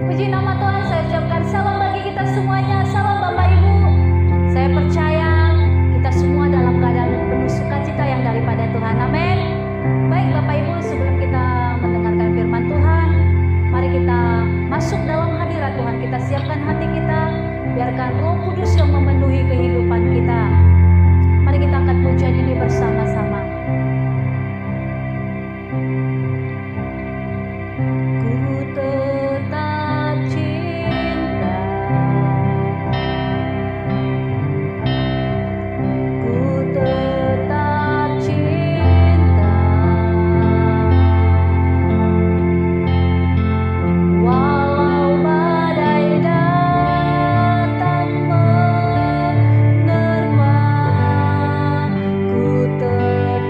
Puji nama Tuhan, saya ucapkan salam bagi kita semuanya. Salam Bapak Ibu. Saya percaya kita semua dalam keadaan penuh sukacita yang daripada Tuhan. Amin. Baik Bapak Ibu, sebelum kita mendengarkan firman Tuhan, mari kita masuk dalam hadirat Tuhan. Kita siapkan hati kita, biarkan Roh Kudus yang memenuhi kehidupan kita. Mari kita angkat pujian ini bersama-sama. Ku tetap cinta, ku tetap cinta, walau badai datang menerpa, ku tetap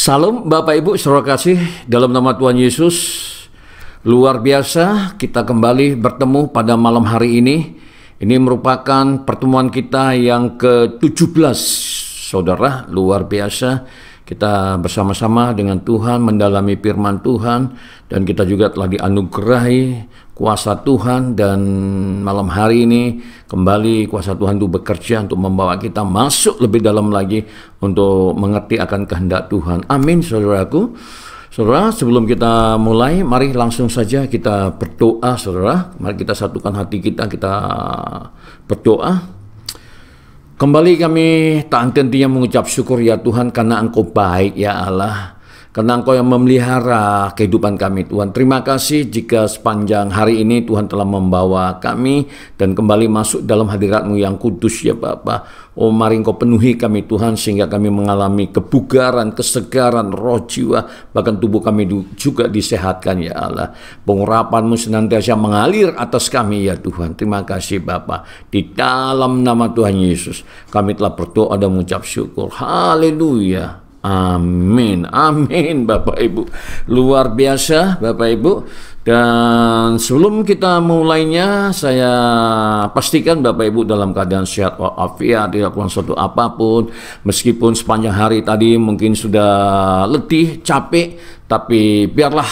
Salam Bapak Ibu, saudara kasih dalam nama Tuhan Yesus. Luar biasa kita kembali bertemu pada malam hari ini. Ini merupakan pertemuan kita yang ke-17, saudara. Luar biasa kita bersama-sama dengan Tuhan mendalami firman Tuhan, dan kita juga telah dianugerahi kuasa Tuhan, dan malam hari ini kembali kuasa Tuhan itu bekerja untuk membawa kita masuk lebih dalam lagi untuk mengerti akan kehendak Tuhan. Amin, saudaraku. Saudara, sebelum kita mulai, mari langsung saja kita berdoa, saudara. Mari kita satukan hati kita berdoa. Kembali kami tak henti-hentinya mengucap syukur ya Tuhan, karena Engkau baik ya Allah. Karena Engkau yang memelihara kehidupan kami Tuhan. Terima kasih jika sepanjang hari ini Tuhan telah membawa kami dan kembali masuk dalam hadirat-Mu yang kudus ya Bapa. Oh, mari Engkau penuhi kami Tuhan sehingga kami mengalami kebugaran, kesegaran roh, jiwa, bahkan tubuh kami juga disehatkan ya Allah. Pengurapan-Mu senantiasa mengalir atas kami ya Tuhan. Terima kasih Bapa. Di dalam nama Tuhan Yesus kami telah berdoa dan mengucap syukur. Haleluya. Amin, amin Bapak Ibu. Luar biasa Bapak Ibu. Dan sebelum kita mulainya, saya pastikan Bapak Ibu dalam keadaan sehat walafiat, tidak kurang suatu apapun. Meskipun sepanjang hari tadi mungkin sudah letih, capek, tapi biarlah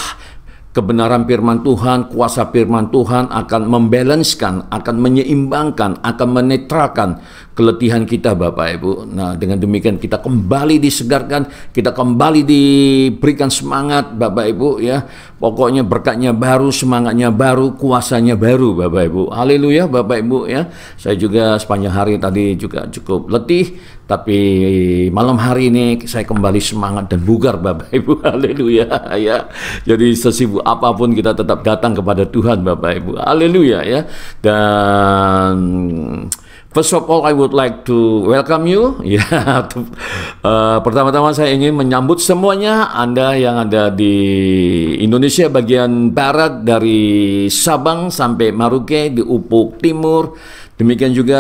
kebenaran firman Tuhan, kuasa firman Tuhan akan membalanskan, akan menyeimbangkan, akan menetralkan keletihan kita Bapak Ibu. Nah, dengan demikian kita kembali disegarkan, kita kembali diberikan semangat Bapak Ibu ya. Pokoknya berkatnya baru, semangatnya baru, kuasanya baru Bapak Ibu. Haleluya Bapak Ibu ya. Saya juga sepanjang hari tadi juga cukup letih, tapi malam hari ini saya kembali semangat dan bugar Bapak Ibu. Haleluya ya. Jadi sesibuk apapun kita tetap datang kepada Tuhan Bapak Ibu. Haleluya ya. Dan first of all, I would like to welcome you. Ya, pertama-tama saya ingin menyambut semuanya Anda yang ada di Indonesia bagian barat, dari Sabang sampai Maroke di ufuk timur. Demikian juga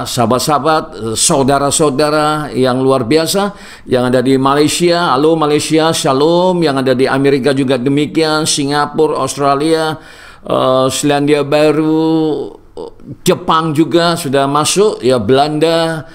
sahabat-sahabat, saudara-saudara yang luar biasa yang ada di Malaysia. Halo Malaysia, shalom. Yang ada di Amerika juga demikian, Singapura, Australia, Selandia Baru, Jepang juga sudah masuk ya, Belanda,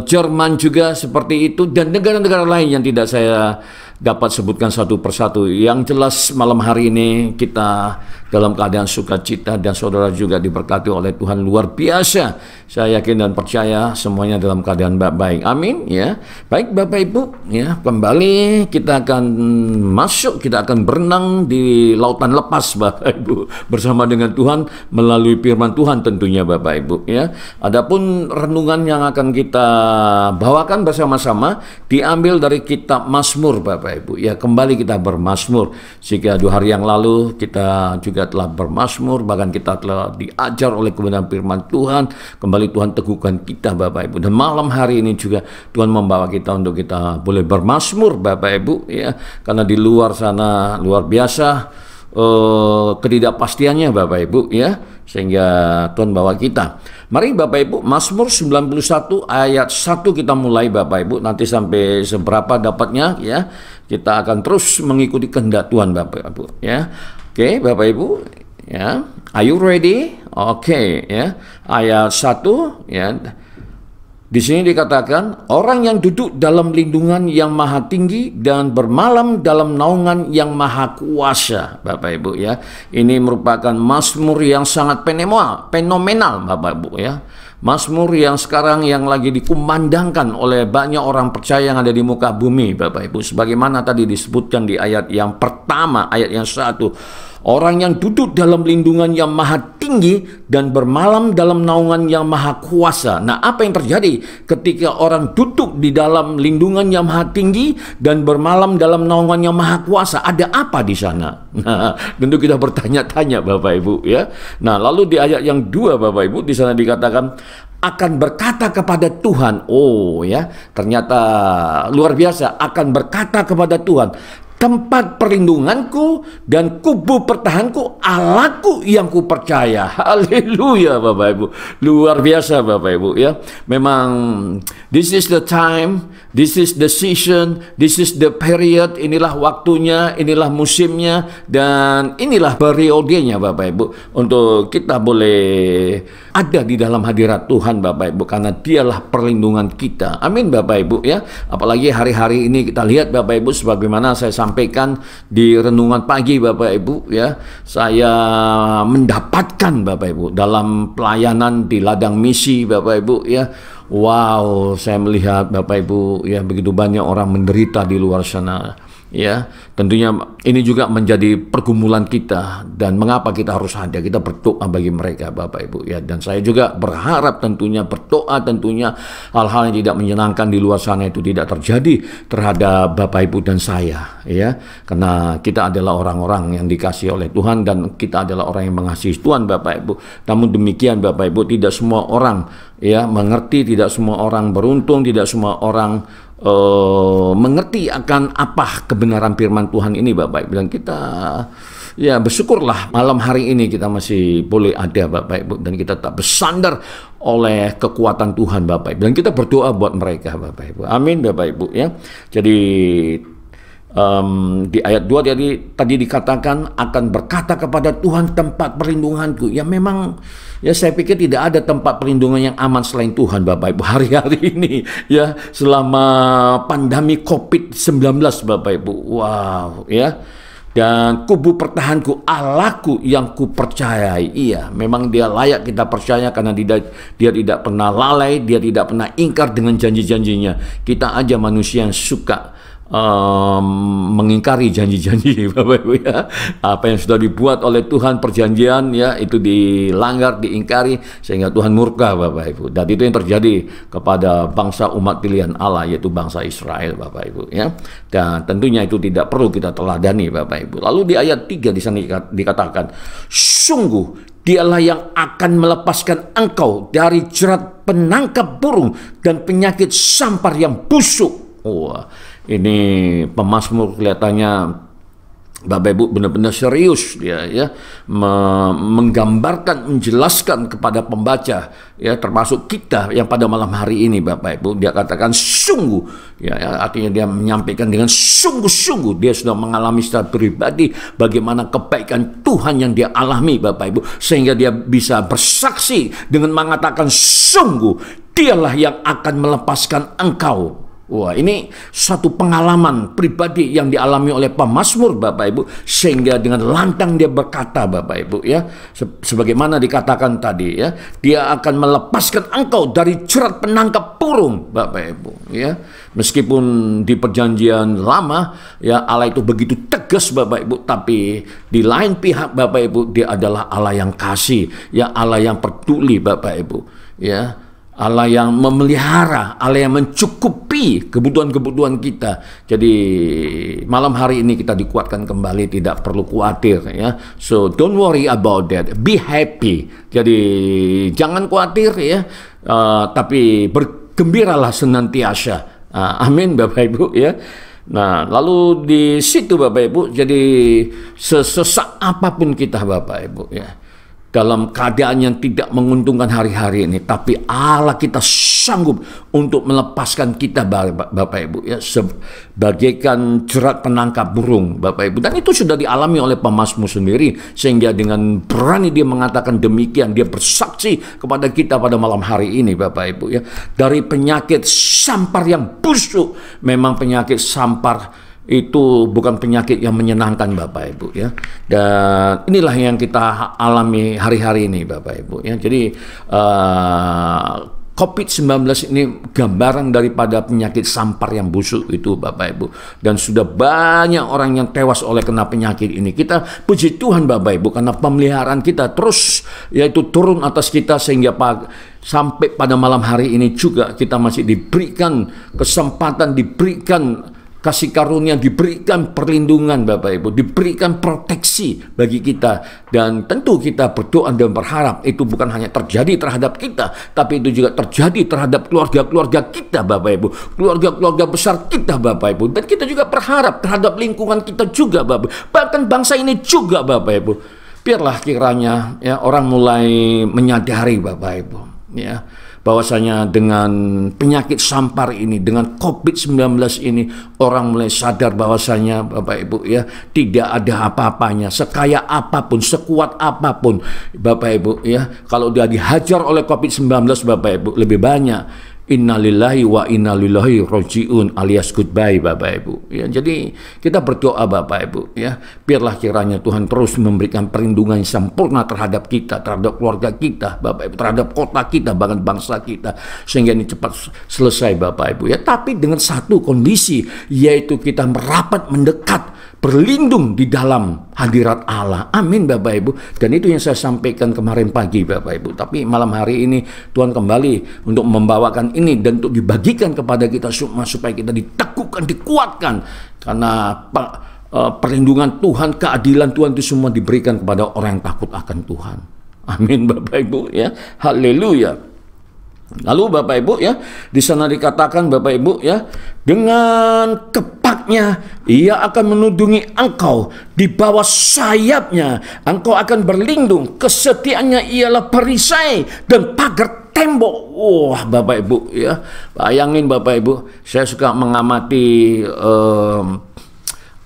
Jerman juga seperti itu, dan negara-negara lain yang tidak saya dapat sebutkan satu persatu. Yang jelas malam hari ini kita dalam keadaan sukacita, dan saudara juga diberkati oleh Tuhan luar biasa. Saya yakin dan percaya semuanya dalam keadaan baik-baik. Amin ya. Baik Bapak Ibu ya, kembali kita akan masuk, kita akan berenang di lautan lepas Bapak Ibu bersama dengan Tuhan melalui firman Tuhan tentunya Bapak Ibu ya. Adapun renungan yang akan kita bawakan bersama-sama diambil dari kitab Mazmur Bapak Ibu ya. Kembali kita bermazmur. Jika 2 hari yang lalu kita juga telah bermazmur, bahkan kita telah diajar oleh kebenaran firman Tuhan, kembali Tuhan teguhkan kita Bapak Ibu. Dan malam hari ini juga Tuhan membawa kita untuk kita boleh bermazmur Bapak Ibu ya. Karena di luar sana luar biasa ketidakpastiannya Bapak Ibu ya, sehingga Tuhan bawa kita. Mari Bapak Ibu, Mazmur 91 ayat 1 kita mulai Bapak Ibu. Nanti sampai seberapa dapatnya ya, kita akan terus mengikuti kehendak Tuhan Bapak Ibu ya. Oke Bapak Ibu ya, are you ready? Oke ya, ayat 1 ya. Di sini dikatakan, orang yang duduk dalam lindungan yang maha tinggi dan bermalam dalam naungan yang maha kuasa Bapak Ibu ya. Ini merupakan mazmur yang sangat fenomenal Bapak Ibu ya. Mazmur yang sekarang yang lagi dikumandangkan oleh banyak orang percaya yang ada di muka bumi Bapak Ibu. Sebagaimana tadi disebutkan di ayat yang pertama, ayat yang 1. Orang yang duduk dalam lindungan yang maha tinggi dan bermalam dalam naungan yang maha kuasa. Nah, apa yang terjadi ketika orang duduk di dalam lindungan yang maha tinggi dan bermalam dalam naungan yang maha kuasa? Ada apa di sana? Nah, tentu kita bertanya-tanya Bapak Ibu ya. Nah, lalu di ayat yang 2 Bapak Ibu, di sana dikatakan akan berkata kepada Tuhan. Oh ya, ternyata luar biasa, akan berkata kepada Tuhan, tempat perlindunganku dan kubu pertahanku, Allahku yang kupercaya. Haleluya Bapak Ibu. Luar biasa Bapak Ibu ya. Memang this is the time, This is the season, this is the period, inilah waktunya, inilah musimnya, dan inilah periodenya Bapak Ibu, untuk kita boleh ada di dalam hadirat Tuhan Bapak Ibu, karena dialah perlindungan kita. Amin Bapak Ibu ya. Apalagi hari-hari ini kita lihat Bapak Ibu, sebagaimana saya sampaikan di renungan pagi Bapak Ibu ya, saya mendapatkan Bapak Ibu dalam pelayanan di ladang misi Bapak Ibu ya. Wow, saya melihat Bapak Ibu ya, begitu banyak orang menderita di luar sana ya. Tentunya ini juga menjadi pergumulan kita, dan mengapa kita harus ada, kita berdoa bagi mereka Bapak Ibu ya. Dan saya juga berharap tentunya, berdoa tentunya hal-hal yang tidak menyenangkan di luar sana itu tidak terjadi terhadap Bapak Ibu dan saya ya, karena kita adalah orang-orang yang dikasihi oleh Tuhan, dan kita adalah orang yang mengasihi Tuhan Bapak Ibu. Namun demikian Bapak Ibu, tidak semua orang ya mengerti, tidak semua orang beruntung, tidak semua orang mengerti akan apa kebenaran firman Tuhan ini Bapak Ibu. Dan kita ya bersyukurlah malam hari ini kita masih boleh ada Bapak Ibu, dan kita tak bersandar oleh kekuatan Tuhan Bapak Ibu, dan kita berdoa buat mereka Bapak Ibu. Amin Bapak Ibu ya. Jadi di ayat 2 tadi dikatakan akan berkata kepada Tuhan tempat perlindunganku. Ya memang ya, saya pikir tidak ada tempat perlindungan yang aman selain Tuhan Bapak Ibu hari-hari ini ya, selama pandemi COVID-19 Bapak Ibu. Wow ya. Dan kubu pertahanku, Allahku yang kupercayai. Iya, memang dia layak kita percaya, karena dia tidak pernah lalai, dia tidak pernah ingkar dengan janji-janjinya. Kita aja manusia yang suka mengingkari janji-janji Bapak Ibu ya. Apa yang sudah dibuat oleh Tuhan, perjanjian ya, itu dilanggar, diingkari, sehingga Tuhan murka Bapak Ibu. Dan itu yang terjadi kepada bangsa umat pilihan Allah, yaitu bangsa Israel Bapak Ibu ya. Dan tentunya itu tidak perlu kita teladani Bapak Ibu. Lalu di ayat 3 di sana dikatakan, sungguh dialah yang akan melepaskan engkau dari jerat penangkap burung dan penyakit sampar yang busuk. Ini pemazmur kelihatannya Bapak Ibu benar-benar serius dia ya, menggambarkan, menjelaskan kepada pembaca ya, termasuk kita yang pada malam hari ini Bapak Ibu. Dia katakan sungguh ya, artinya dia menyampaikan dengan sungguh-sungguh dia sudah mengalami secara pribadi bagaimana kebaikan Tuhan yang dia alami Bapak Ibu, sehingga dia bisa bersaksi dengan mengatakan sungguh dialah yang akan melepaskan engkau. Wah, ini satu pengalaman pribadi yang dialami oleh pemazmur Bapak Ibu, sehingga dengan lantang dia berkata Bapak Ibu ya, sebagaimana dikatakan tadi ya, dia akan melepaskan engkau dari jerat penangkap burung Bapak Ibu ya. Meskipun di perjanjian lama ya Allah itu begitu tegas Bapak Ibu, tapi di lain pihak Bapak Ibu dia adalah Allah yang kasih ya, Allah yang peduli Bapak Ibu ya. Allah yang memelihara, Allah yang mencukupi kebutuhan-kebutuhan kita. Jadi malam hari ini kita dikuatkan kembali, tidak perlu khawatir ya. So don't worry about that, be happy. Jadi jangan khawatir ya, tapi bergembiralah senantiasa. Amin Bapak Ibu ya. Nah, lalu di situ Bapak Ibu, jadi sesesak apapun kita Bapak Ibu ya, dalam keadaan yang tidak menguntungkan hari-hari ini, tapi Allah kita sanggup untuk melepaskan kita Bapak Ibu ya, sebagaikan jerat penangkap burung Bapak Ibu. Dan itu sudah dialami oleh pemazmur sendiri, sehingga dengan berani dia mengatakan demikian, dia bersaksi kepada kita pada malam hari ini Bapak Ibu ya, dari penyakit sampar yang busuk. Memang penyakit sampar itu bukan penyakit yang menyenangkan Bapak Ibu ya. Dan inilah yang kita alami hari-hari ini Bapak Ibu ya. Jadi COVID-19 ini gambaran daripada penyakit sampar yang busuk itu Bapak Ibu. Dan sudah banyak orang yang tewas oleh kena penyakit ini. Kita puji Tuhan Bapak Ibu, karena pemeliharaan kita terus yaitu turun atas kita, sehingga sampai pada malam hari ini juga kita masih diberikan kesempatan, diberikan kasih karunia, diberikan perlindungan Bapak Ibu, diberikan proteksi bagi kita. Dan tentu kita berdoa dan berharap itu bukan hanya terjadi terhadap kita, tapi itu juga terjadi terhadap keluarga-keluarga kita Bapak Ibu, keluarga-keluarga besar kita Bapak Ibu. Dan kita juga berharap terhadap lingkungan kita juga Bapak Ibu, bahkan bangsa ini juga Bapak Ibu. Biarlah kiranya ya orang mulai menyadari Bapak Ibu ya, bahwasanya dengan penyakit sampar ini, dengan COVID-19 ini, orang mulai sadar bahwasanya Bapak Ibu ya, tidak ada apa-apanya, sekaya apapun, sekuat apapun Bapak Ibu ya, kalau dia dihajar oleh COVID-19 Bapak Ibu, lebih banyak innalillahi wa innalillahi rojiun alias goodbye Bapak Ibu ya. Jadi kita berdoa Bapak Ibu ya, biarlah kiranya Tuhan terus memberikan perlindungan yang sempurna terhadap kita, terhadap keluarga kita Bapak Ibu, terhadap kota kita, bahkan bangsa kita, sehingga ini cepat selesai Bapak Ibu ya. Tapi dengan satu kondisi, yaitu kita merapat mendekat, berlindung di dalam hadirat Allah. Amin Bapak Ibu. Dan itu yang saya sampaikan kemarin pagi Bapak Ibu. Tapi malam hari ini Tuhan kembali untuk membawakan ini dan untuk dibagikan kepada kita semua, supaya kita diteguhkan, dikuatkan. Karena perlindungan Tuhan, keadilan Tuhan itu semua diberikan kepada orang yang takut akan Tuhan. Amin Bapak Ibu ya. Haleluya. Lalu Bapak Ibu ya, di sana dikatakan Bapak Ibu ya, dengan kepaknya ia akan menudungi engkau, di bawah sayapnya engkau akan berlindung, kesetiaannya ialah perisai dan pagar tembok. Wah Bapak Ibu ya, bayangin Bapak Ibu, saya suka mengamati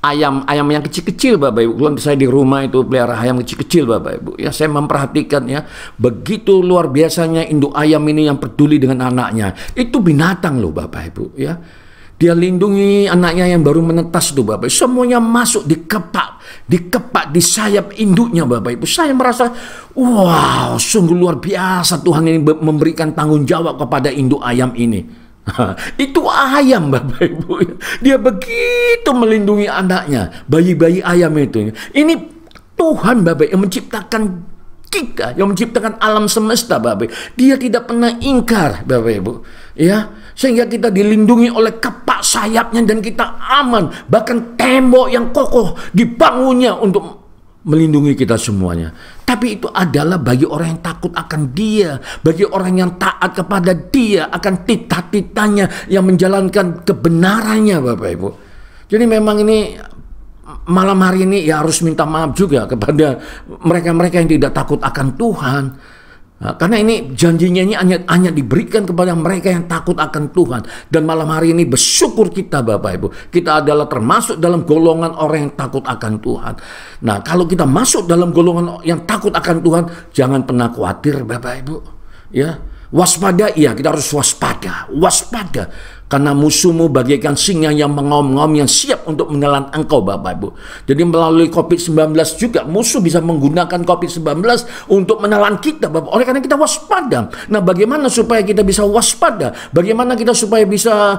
ayam yang kecil-kecil Bapak Ibu. Kalau saya di rumah itu pelihara ayam kecil-kecil Bapak Ibu ya, saya memperhatikan ya, begitu luar biasanya induk ayam ini yang peduli dengan anaknya. Itu binatang loh Bapak Ibu ya, dia lindungi anaknya yang baru menetas tuh Bapak Ibu. Semuanya masuk dikepak di sayap induknya Bapak Ibu. Saya merasa wow, sungguh luar biasa Tuhan ini memberikan tanggung jawab kepada induk ayam ini. Itu ayam Bapak Ibu, dia begitu melindungi anaknya, bayi-bayi ayam itu. Ini Tuhan Bapak yang menciptakan kita, yang menciptakan alam semesta Bapak. Dia tidak pernah ingkar Bapak Ibu ya, sehingga kita dilindungi oleh kepak sayapnya dan kita aman. Bahkan tembok yang kokoh dibangunnya untuk melindungi kita semuanya. Tapi itu adalah bagi orang yang takut akan Dia, bagi orang yang taat kepada Dia, akan titah-titahnya, yang menjalankan kebenarannya Bapak Ibu. Jadi memang ini malam hari ini ya harus minta maaf juga kepada mereka-mereka yang tidak takut akan Tuhan. Nah, karena ini janjinya ini hanya diberikan kepada mereka yang takut akan Tuhan. Dan malam hari ini bersyukur kita Bapak Ibu, kita adalah termasuk dalam golongan orang yang takut akan Tuhan. Nah, kalau kita masuk dalam golongan yang takut akan Tuhan, jangan pernah khawatir Bapak Ibu ya. Waspada, iya kita harus waspada, karena musuhmu bagaikan singa yang mengaum-ngaum, yang siap untuk menelan engkau Bapak Ibu. Jadi melalui COVID-19 juga musuh bisa menggunakan COVID-19 untuk menelan kita Bapak. Oleh karena kita waspada. Nah, bagaimana supaya kita bisa waspada? Bagaimana kita supaya bisa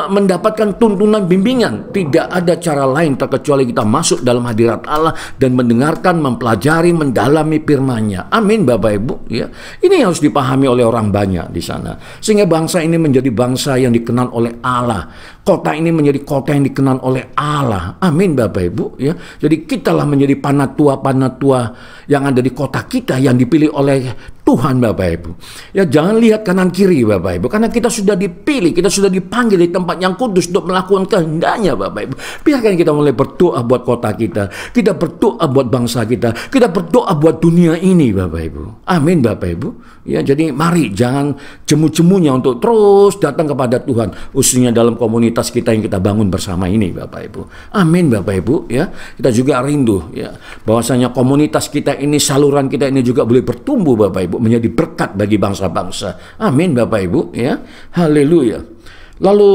mendapatkan tuntunan bimbingan? Tidak ada cara lain terkecuali kita masuk dalam hadirat Allah dan mendengarkan, mempelajari, mendalami firman-Nya. Amin Bapak Ibu ya. Ini harus dipahami oleh orang banyak di sana, sehingga bangsa ini menjadi bangsa yang dikenal oleh Allah. Kota ini menjadi kota yang dikenal oleh Allah. Amin Bapak Ibu ya. Jadi kitalah menjadi panatua yang ada di kota kita, yang dipilih oleh Tuhan Bapak Ibu. Ya, jangan lihat kanan kiri Bapak Ibu, karena kita sudah dipilih, kita sudah dipanggil di tempat yang kudus untuk melakukan kehendaknya Bapak Ibu. Biarkan kita mulai berdoa buat kota kita berdoa buat bangsa kita berdoa buat dunia ini Bapak Ibu. Amin Bapak Ibu. Ya, jadi mari jangan jemu-jemunya untuk terus datang kepada Tuhan, khususnya dalam komunitas kita yang kita bangun bersama ini Bapak Ibu. Amin Bapak Ibu ya. Kita juga rindu ya, bahwasanya komunitas kita ini, saluran kita ini juga boleh bertumbuh Bapak Ibu, menjadi berkat bagi bangsa-bangsa. Amin Bapak Ibu ya. Haleluya. Lalu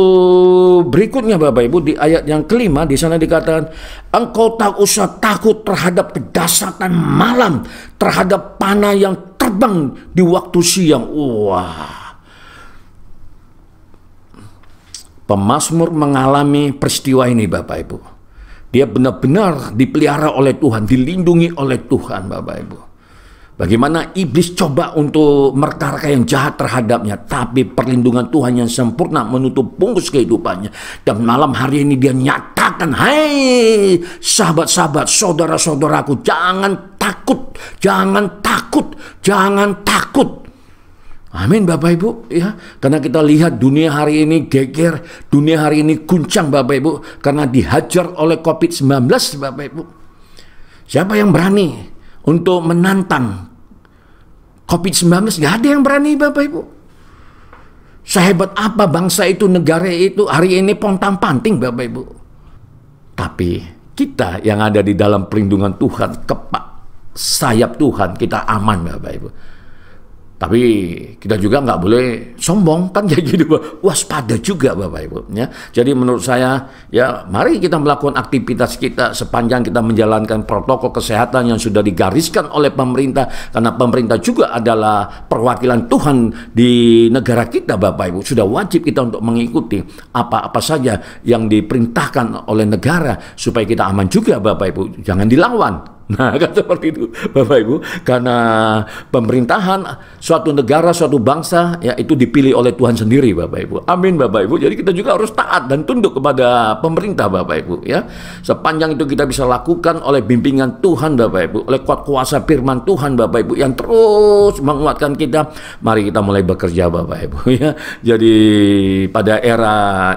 berikutnya Bapak Ibu, di ayat yang kelima di sana dikatakan, engkau tak usah takut terhadap kedahsyatan malam, terhadap panah yang terbang di waktu siang. Wah. Pemazmur mengalami peristiwa ini Bapak Ibu. Dia benar-benar dipelihara oleh Tuhan, dilindungi oleh Tuhan Bapak Ibu. Bagaimana iblis coba untuk merka-reka yang jahat terhadapnya, tapi perlindungan Tuhan yang sempurna menutup bungkus kehidupannya. Dan malam hari ini dia nyatakan, hai sahabat-sahabat, saudara-saudaraku, jangan takut, jangan takut, jangan takut. Amin Bapak Ibu ya. Karena kita lihat dunia hari ini geger, dunia hari ini guncang Bapak Ibu, karena dihajar oleh COVID-19 Bapak Ibu. Siapa yang berani untuk menantang COVID-19? Gak ada yang berani Bapak Ibu. Sehebat apa bangsa itu, negara itu hari ini pontang-panting Bapak Ibu. Tapi kita yang ada di dalam perlindungan Tuhan, kepak sayap Tuhan, kita aman Bapak Ibu. Tapi kita juga nggak boleh sombong, kan kayak gitu, waspada juga Bapak Ibu. Ya. Jadi menurut saya, ya mari kita melakukan aktivitas kita sepanjang kita menjalankan protokol kesehatan yang sudah digariskan oleh pemerintah, karena pemerintah juga adalah perwakilan Tuhan di negara kita Bapak Ibu. Sudah wajib kita untuk mengikuti apa-apa saja yang diperintahkan oleh negara supaya kita aman juga Bapak Ibu. Jangan dilawan. Nah, kan seperti itu Bapak Ibu, karena pemerintahan suatu negara, suatu bangsa ya itu dipilih oleh Tuhan sendiri Bapak Ibu. Amin Bapak Ibu. Jadi kita juga harus taat dan tunduk kepada pemerintah Bapak Ibu ya. Sepanjang itu kita bisa lakukan oleh bimbingan Tuhan Bapak Ibu, oleh kuasa firman Tuhan Bapak Ibu yang terus menguatkan kita. Mari kita mulai bekerja Bapak Ibu ya. Jadi pada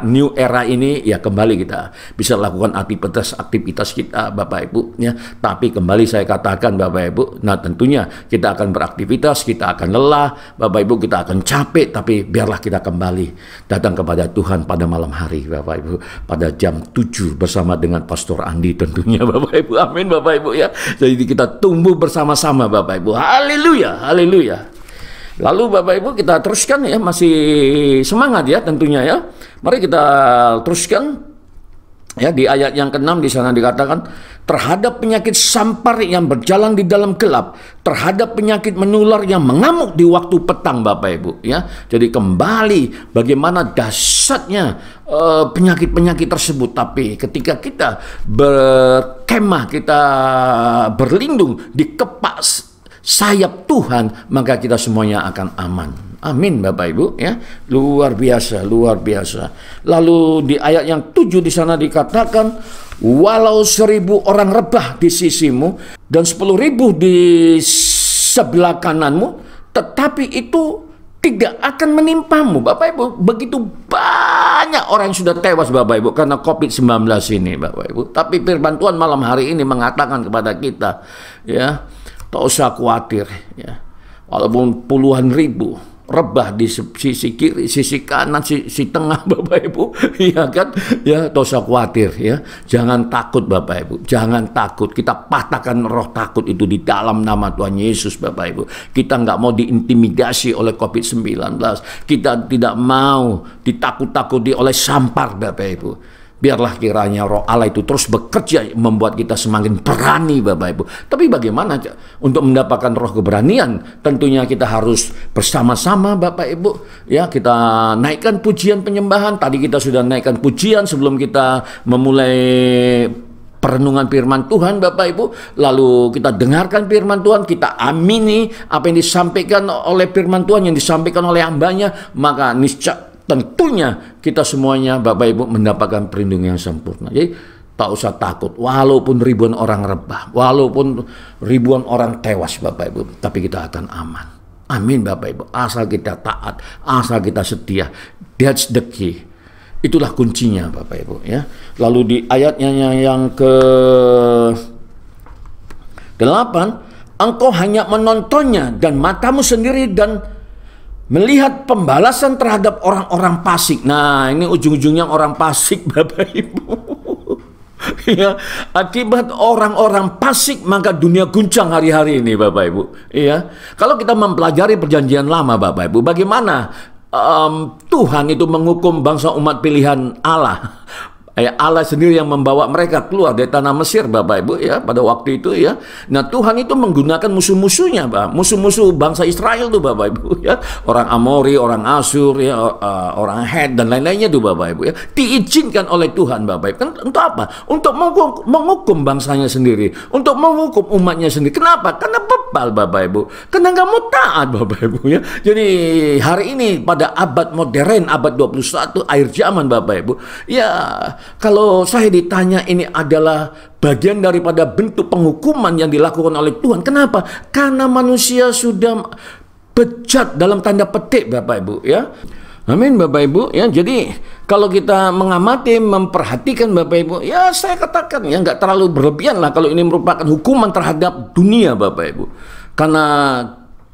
new era ini ya kembali kita bisa lakukan aktivitas kita Bapak Ibu ya. Tapi kembali saya katakan Bapak Ibu, nah tentunya kita akan beraktivitas, kita akan lelah Bapak Ibu, kita akan capek, tapi biarlah kita kembali datang kepada Tuhan pada malam hari Bapak Ibu, pada jam 7 bersama dengan Pastor Andi tentunya Bapak Ibu. Amin Bapak Ibu ya. Jadi kita tumbuh bersama-sama Bapak Ibu. Haleluya, haleluya. Lalu Bapak Ibu kita teruskan ya, masih semangat ya tentunya ya. Mari kita teruskan. Ya, di ayat yang ke-6 di sana dikatakan, terhadap penyakit sampar yang berjalan di dalam gelap, terhadap penyakit menular yang mengamuk di waktu petang Bapak Ibu ya. Jadi kembali bagaimana dahsyatnya penyakit-penyakit tersebut, tapi ketika kita berkemah, kita berlindung di kepak sayap Tuhan, maka kita semuanya akan aman. Amin Bapak Ibu ya. Luar biasa, luar biasa. Lalu di ayat yang 7 di sana dikatakan, walau 1000 orang rebah di sisimu dan 10.000 di sebelah kananmu, tetapi itu tidak akan menimpamu. Bapak Ibu, begitu banyak orang yang sudah tewas Bapak Ibu karena COVID-19 ini Bapak Ibu. Tapi firman Tuhan malam hari ini mengatakan kepada kita ya, tak usah khawatir ya. Walaupun puluhan ribu rebah di sisi kiri, sisi kanan, sisi tengah Bapak Ibu, ya kan? Ya, tak usah khawatir ya. Jangan takut Bapak Ibu, jangan takut. Kita patahkan roh takut itu di dalam nama Tuhan Yesus Bapak Ibu. Kita nggak mau diintimidasi oleh COVID-19. Kita tidak mau ditakut-takuti oleh sampar Bapak Ibu. Biarlah kiranya roh Allah itu terus bekerja membuat kita semakin berani Bapak Ibu. Tapi bagaimana untuk mendapatkan roh keberanian? Tentunya kita harus bersama-sama Bapak Ibu. Ya, kita naikkan pujian penyembahan. Tadi kita sudah naikkan pujian sebelum kita memulai perenungan firman Tuhan Bapak Ibu. Lalu kita dengarkan firman Tuhan, kita amini apa yang disampaikan oleh firman Tuhan, yang disampaikan oleh hambanya. Maka niscaya tentunya kita semuanya Bapak Ibu mendapatkan perlindungan yang sempurna. Jadi tak usah takut, walaupun ribuan orang rebah, walaupun ribuan orang tewas Bapak Ibu, tapi kita akan aman. Amin Bapak Ibu, asal kita taat, asal kita setia. That's the key. Itulah kuncinya Bapak Ibu ya. Lalu di ayatnya yang ke-8, engkau hanya menontonnya dan matamu sendiri dan melihat pembalasan terhadap orang-orang fasik. Nah, ini ujung-ujungnya orang fasik Bapak Ibu. Ya, akibat orang-orang fasik maka dunia guncang hari-hari ini Bapak Ibu. Iya. Kalau kita mempelajari perjanjian lama Bapak Ibu, bagaimana Tuhan itu menghukum bangsa umat pilihan Allah. Allah sendiri yang membawa mereka keluar dari tanah Mesir Bapak Ibu ya pada waktu itu ya. Nah, Tuhan itu menggunakan musuh-musuhnya, musuh-musuh bangsa Israel tuh Bapak Ibu ya. Orang Amori, orang Asyur ya, orang Het dan lain-lainnya tuh Bapak Ibu ya. Diizinkan oleh Tuhan Bapak Ibu. Kan untuk apa? Untuk menghukum bangsanya sendiri, untuk menghukum umatnya sendiri. Kenapa? Karena bebal Bapak Ibu. Karena nggak mau taat Bapak Ibu ya. Jadi hari ini pada abad modern, abad 21 akhir zaman Bapak Ibu. Ya, kalau saya ditanya ini adalah bagian daripada bentuk penghukuman yang dilakukan oleh Tuhan. Kenapa? Karena manusia sudah bejat dalam tanda petik Bapak Ibu ya. Amin Bapak Ibu ya. Jadi kalau kita mengamati, memperhatikan Bapak Ibu, ya saya katakan ya nggak terlalu berlebihan lah kalau ini merupakan hukuman terhadap dunia Bapak Ibu. Karena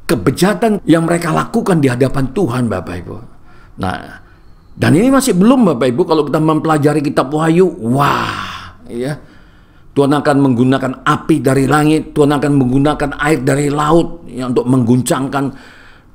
kebejatan yang mereka lakukan di hadapan Tuhan Bapak Ibu. Nah, dan ini masih belum Bapak Ibu, kalau kita mempelajari kitab Wahyu, wah, ya. Tuhan akan menggunakan api dari langit, Tuhan akan menggunakan air dari laut ya, untuk mengguncangkan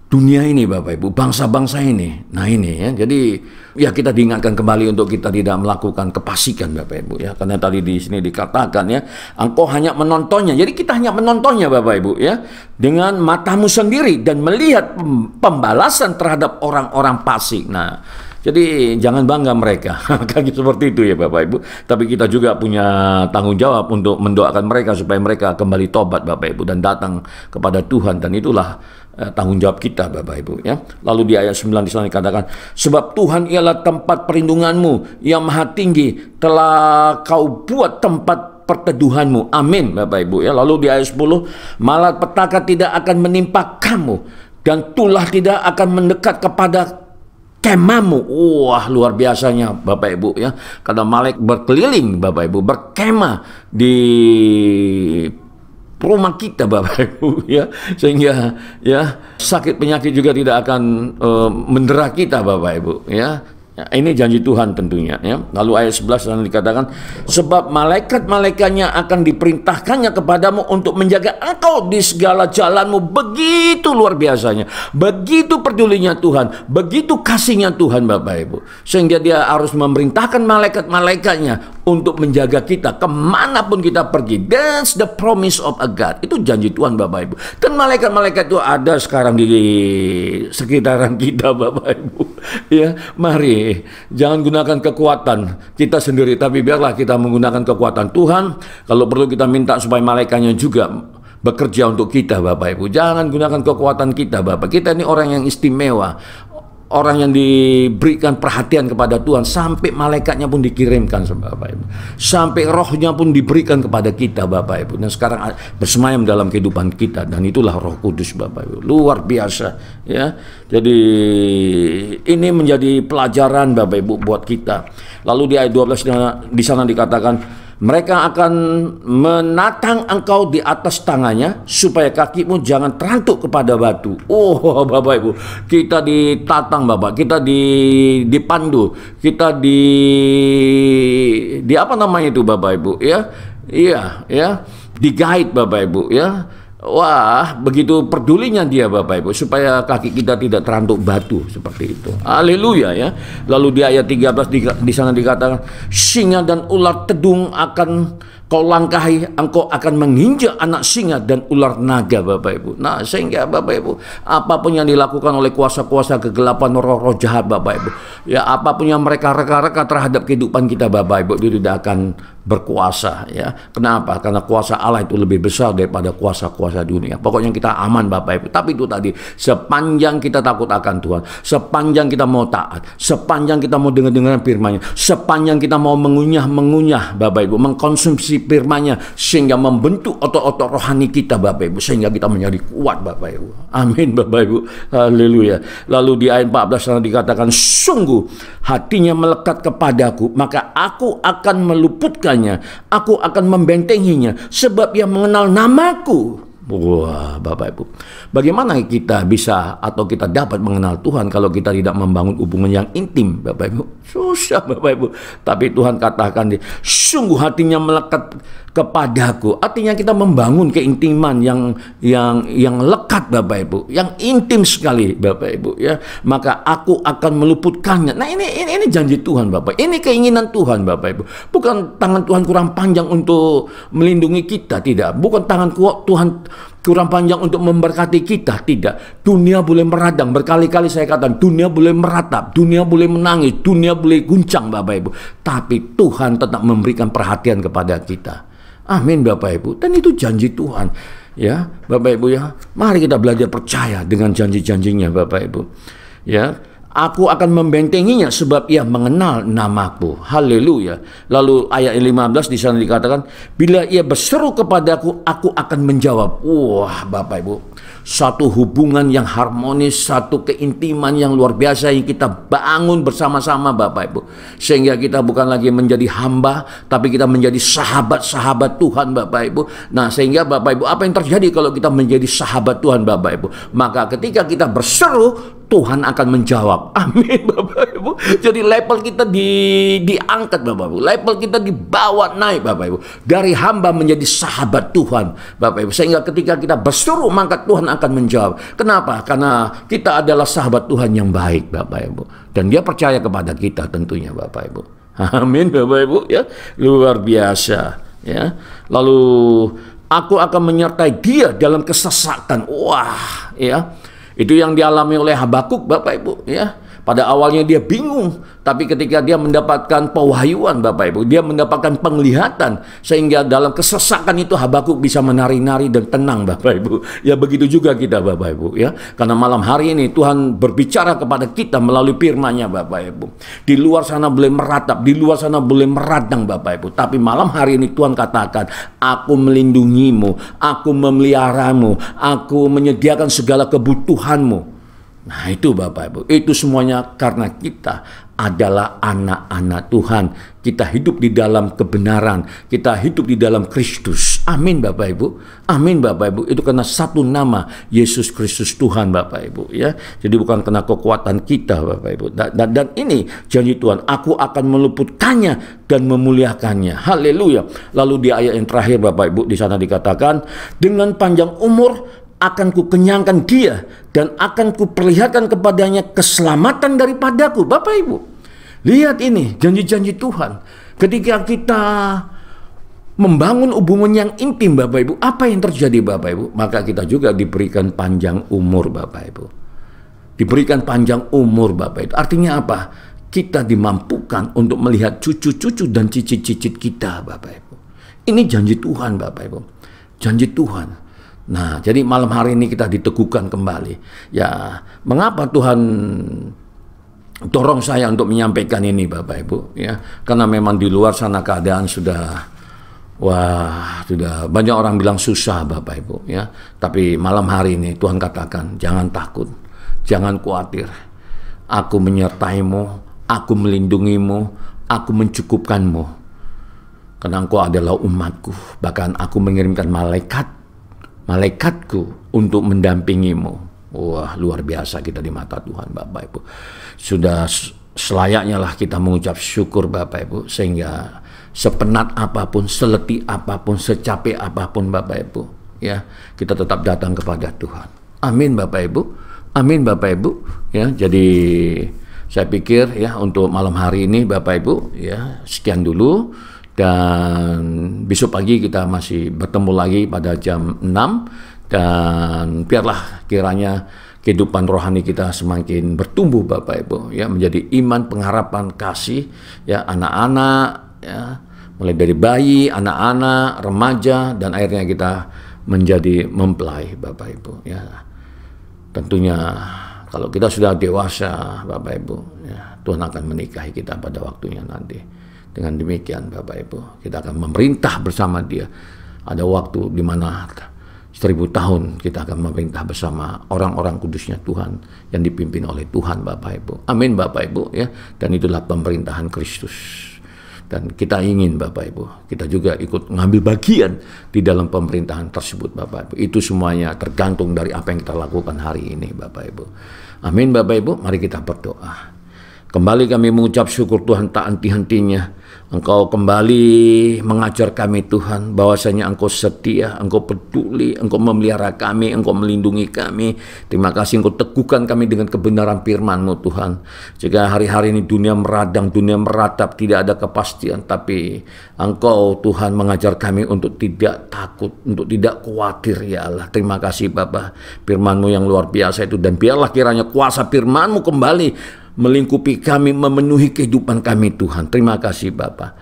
dunia ini Bapak Ibu, bangsa-bangsa ini. Nah ini ya, jadi ya kita diingatkan kembali untuk kita tidak melakukan kefasikan Bapak Ibu ya, karena tadi di sini dikatakan ya, engkau hanya menontonnya. Jadi kita hanya menontonnya Bapak Ibu ya, dengan matamu sendiri dan melihat pembalasan terhadap orang-orang fasik. Nah, jadi jangan bangga mereka, kayak seperti itu ya Bapak Ibu. Tapi kita juga punya tanggung jawab untuk mendoakan mereka supaya mereka kembali tobat Bapak Ibu dan datang kepada Tuhan, dan itulah tanggung jawab kita Bapak Ibu ya. Lalu di ayat 9 di sana dikatakan, sebab Tuhan ialah tempat perlindunganmu yang maha tinggi, telah kau buat tempat perteduhanmu. Amin Bapak Ibu ya. Lalu di ayat 10, malapetaka tidak akan menimpa kamu dan tulah tidak akan mendekat kepada kemahmu. Wah, luar biasanya Bapak Ibu ya. Karena malaikat berkeliling Bapak Ibu, berkemah di rumah kita Bapak Ibu ya, sehingga ya sakit penyakit juga tidak akan mendera kita Bapak Ibu ya. Ya, ini janji Tuhan tentunya ya. Lalu ayat 11 sana dikatakan, sebab malaikat-malaikatnya akan diperintahkannya kepadamu untuk menjaga engkau di segala jalanmu. Begitu luar biasanya, begitu pedulinya Tuhan, begitu kasihnya Tuhan Bapak Ibu, sehingga dia harus memerintahkan malaikat-malaikatnya untuk menjaga kita kemanapun kita pergi. That's the promise of a God. Itu janji Tuhan Bapak Ibu. Dan malaikat-malaikat itu ada sekarang di sekitaran kita Bapak Ibu ya. Mari jangan gunakan kekuatan kita sendiri, tapi biarlah kita menggunakan kekuatan Tuhan. Kalau perlu kita minta supaya malaikatnya juga bekerja untuk kita Bapak Ibu. Jangan gunakan kekuatan kita Bapak. Kita ini orang yang istimewa, orang yang diberikan perhatian kepada Tuhan, sampai malaikatnya pun dikirimkan Bapak Ibu, sampai rohnya pun diberikan kepada kita Bapak Ibu, dan sekarang bersemayam dalam kehidupan kita, dan itulah Roh Kudus Bapak Ibu. Luar biasa ya. Jadi ini menjadi pelajaran Bapak Ibu buat kita. Lalu di ayat 12 di sana dikatakan, mereka akan menatang engkau di atas tangannya supaya kakimu jangan terantuk kepada batu. Oh Bapak Ibu, kita ditatang Bapak, kita dipandu, kita di apa namanya itu Bapak Ibu ya? Iya ya, di-guide Bapak Ibu ya. Wah, begitu pedulinya dia Bapak Ibu, supaya kaki kita tidak terantuk batu seperti itu. Haleluya ya. Lalu di ayat 13 di sana dikatakan, singa dan ular tedung akan kau langkahi, engkau akan menginjak anak singa dan ular naga Bapak Ibu. Nah, sehingga Bapak Ibu, apapun yang dilakukan oleh kuasa-kuasa kegelapan, roh-roh jahat Bapak Ibu, ya apapun yang mereka reka-reka terhadap kehidupan kita Bapak Ibu, itu tidak akan berkuasa ya. Kenapa? Karena kuasa Allah itu lebih besar daripada kuasa-kuasa dunia. Pokoknya kita aman Bapak Ibu. Tapi itu tadi, sepanjang kita takut akan Tuhan, sepanjang kita mau taat, sepanjang kita mau dengar-dengar firman-Nya, sepanjang kita mau mengunyah Bapak Ibu, mengkonsumsi firman-Nya, sehingga membentuk otot-otot rohani kita Bapak Ibu, sehingga kita menjadi kuat Bapak Ibu. Amin Bapak Ibu. Haleluya. Lalu di ayat 14 sana dikatakan, sungguh hatinya melekat kepadaku, maka aku akan meluputkannya, aku akan membentenginya, sebab ia mengenal namaku. Wah Bapak Ibu, bagaimana kita bisa atau kita dapat mengenal Tuhan kalau kita tidak membangun hubungan yang intim Bapak Ibu? Susah Bapak Ibu. Tapi Tuhan katakan, sungguh hatinya melekat kepadaku. Artinya kita membangun keintiman yang lekat Bapak Ibu, yang intim sekali Bapak Ibu ya. Maka aku akan meluputkannya. Nah ini janji Tuhan Bapak. Ini keinginan Tuhan Bapak Ibu. Bukan tangan Tuhan kurang panjang untuk melindungi kita, tidak. Bukan tangan Tuhan kurang panjang untuk memberkati kita, tidak. Dunia boleh meradang, berkali-kali saya katakan, dunia boleh meratap, dunia boleh menangis, dunia boleh guncang Bapak Ibu, tapi Tuhan tetap memberikan perhatian kepada kita. Amin Bapak Ibu. Dan itu janji Tuhan ya Bapak Ibu ya. Mari kita belajar percaya dengan janji-janjinya Bapak Ibu ya. Aku akan membentenginya sebab ia mengenal namaku. Haleluya. Lalu ayat 15 di sana dikatakan, bila ia berseru kepadaku, aku akan menjawab. Wah Bapak Ibu, satu hubungan yang harmonis, satu keintiman yang luar biasa yang kita bangun bersama-sama Bapak Ibu. Sehingga kita bukan lagi menjadi hamba, tapi kita menjadi sahabat-sahabat Tuhan Bapak Ibu. Nah sehingga Bapak Ibu, apa yang terjadi kalau kita menjadi sahabat Tuhan Bapak Ibu? Maka ketika kita berseru, Tuhan akan menjawab. Amin Bapak Ibu. Jadi level kita diangkat Bapak Ibu. Level kita dibawa naik Bapak Ibu. Dari hamba menjadi sahabat Tuhan Bapak Ibu. Sehingga ketika kita berseru maka Tuhan akan menjawab. Kenapa? Karena kita adalah sahabat Tuhan yang baik Bapak Ibu. Dan dia percaya kepada kita tentunya Bapak Ibu. Amin Bapak Ibu ya. Luar biasa ya. Lalu aku akan menyertai dia dalam kesesakan. Wah ya. Itu yang dialami oleh Habakuk Bapak Ibu ya. Pada awalnya dia bingung, tapi ketika dia mendapatkan pewahyuan Bapak Ibu, dia mendapatkan penglihatan, sehingga dalam kesesakan itu Habakuk bisa menari-nari dan tenang Bapak Ibu. Ya begitu juga kita Bapak Ibu ya. Karena malam hari ini Tuhan berbicara kepada kita melalui firman-Nya Bapak Ibu. Di luar sana boleh meratap, di luar sana boleh meradang Bapak Ibu. Tapi malam hari ini Tuhan katakan, aku melindungimu, aku memeliharamu, aku menyediakan segala kebutuhanmu. Nah itu Bapak Ibu, itu semuanya karena kita adalah anak-anak Tuhan. Kita hidup di dalam kebenaran, kita hidup di dalam Kristus. Amin Bapak Ibu, amin Bapak Ibu. Itu karena satu nama, Yesus Kristus Tuhan Bapak Ibu ya. Jadi bukan karena kekuatan kita Bapak Ibu. Dan ini janji Tuhan, aku akan meluputkannya dan memuliakannya. Haleluya. Lalu di ayat yang terakhir Bapak Ibu, di sana dikatakan, dengan panjang umur akan ku kenyangkan dia dan akan ku perlihatkan kepadanya keselamatan daripadaku. Bapak Ibu, lihat ini janji-janji Tuhan. Ketika kita membangun hubungan yang intim Bapak Ibu, apa yang terjadi Bapak Ibu? Maka kita juga diberikan panjang umur Bapak Ibu. Diberikan panjang umur Bapak Ibu. Artinya apa? Kita dimampukan untuk melihat cucu-cucu dan cicit-cicit kita Bapak Ibu. Ini janji Tuhan Bapak Ibu. Janji Tuhan. Nah, jadi malam hari ini kita diteguhkan kembali. Ya, mengapa Tuhan dorong saya untuk menyampaikan ini Bapak Ibu? Ya, karena memang di luar sana keadaan sudah banyak orang bilang susah Bapak Ibu. Ya, tapi malam hari ini Tuhan katakan, jangan takut, jangan khawatir. Aku menyertaimu, aku melindungimu, aku mencukupkanmu. Karena engkau adalah umatku. Bahkan aku mengirimkan malaikatku untuk mendampingimu. Wah, luar biasa kita di mata Tuhan Bapak Ibu. Sudah selayaknya lah kita mengucap syukur Bapak Ibu. Sehingga sepenat apapun, seletih apapun, secapek apapun Bapak Ibu, ya, kita tetap datang kepada Tuhan. Amin Bapak Ibu. Amin Bapak Ibu. Ya, jadi saya pikir ya untuk malam hari ini Bapak Ibu ya sekian dulu. Dan besok pagi kita masih bertemu lagi pada jam 6. Dan biarlah kiranya kehidupan rohani kita semakin bertumbuh Bapak Ibu ya, menjadi iman, pengharapan, kasih ya, anak-anak ya, mulai dari bayi, anak-anak, remaja, dan akhirnya kita menjadi mempelai Bapak Ibu ya. Tentunya kalau kita sudah dewasa Bapak Ibu ya, Tuhan akan menikahi kita pada waktunya nanti. Dengan demikian Bapak Ibu, kita akan memerintah bersama Dia. Ada waktu di mana 1000 tahun kita akan memerintah bersama orang-orang kudusnya Tuhan yang dipimpin oleh Tuhan Bapak Ibu. Amin Bapak Ibu ya. Dan itulah pemerintahan Kristus. Dan kita ingin Bapak Ibu, kita juga ikut mengambil bagian di dalam pemerintahan tersebut Bapak Ibu. Itu semuanya tergantung dari apa yang kita lakukan hari ini Bapak Ibu. Amin Bapak Ibu, mari kita berdoa. Kembali kami mengucap syukur Tuhan tak henti-hentinya. Engkau kembali mengajar kami Tuhan, bahwasanya Engkau setia, Engkau peduli, Engkau memelihara kami, Engkau melindungi kami. Terima kasih Engkau teguhkan kami dengan kebenaran firman-Mu Tuhan. Jika hari-hari ini dunia meradang, dunia meratap, tidak ada kepastian, tapi Engkau Tuhan mengajar kami untuk tidak takut, untuk tidak khawatir ya Allah. Terima kasih Bapa, firman-Mu yang luar biasa itu, dan biarlah kiranya kuasa firman-Mu kembali melingkupi kami, memenuhi kehidupan kami Tuhan. Terima kasih Bapa.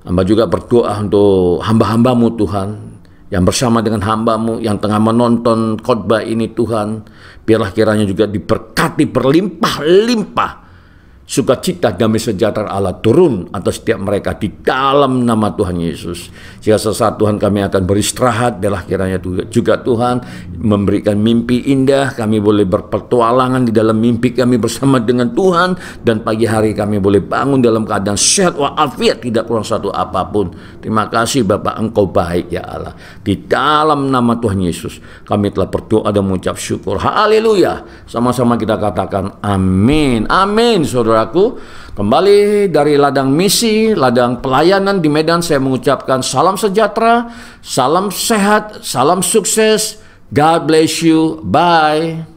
Hamba juga berdoa untuk hamba-hamba-Mu Tuhan, yang bersama dengan hamba-Mu yang tengah menonton khotbah ini Tuhan. Biarlah kiranya juga diberkati berlimpah-limpah sukacita, damai sejahtera Allah turun atas setiap mereka di dalam nama Tuhan Yesus. Jika sesaat Tuhan kami akan beristirahat, adalah kiranya juga Tuhan memberikan mimpi indah, kami boleh berpetualangan di dalam mimpi kami bersama dengan Tuhan, dan pagi hari kami boleh bangun dalam keadaan sehat walafiat, tidak kurang satu apapun. Terima kasih Bapa, Engkau baik ya Allah. Di dalam nama Tuhan Yesus kami telah berdoa dan mengucap syukur. Haleluya. Sama-sama kita katakan amin. Amin saudaraku. Kembali dari ladang misi, ladang pelayanan di Medan, saya mengucapkan salam sejahtera, salam sehat, salam sukses. God bless you. Bye.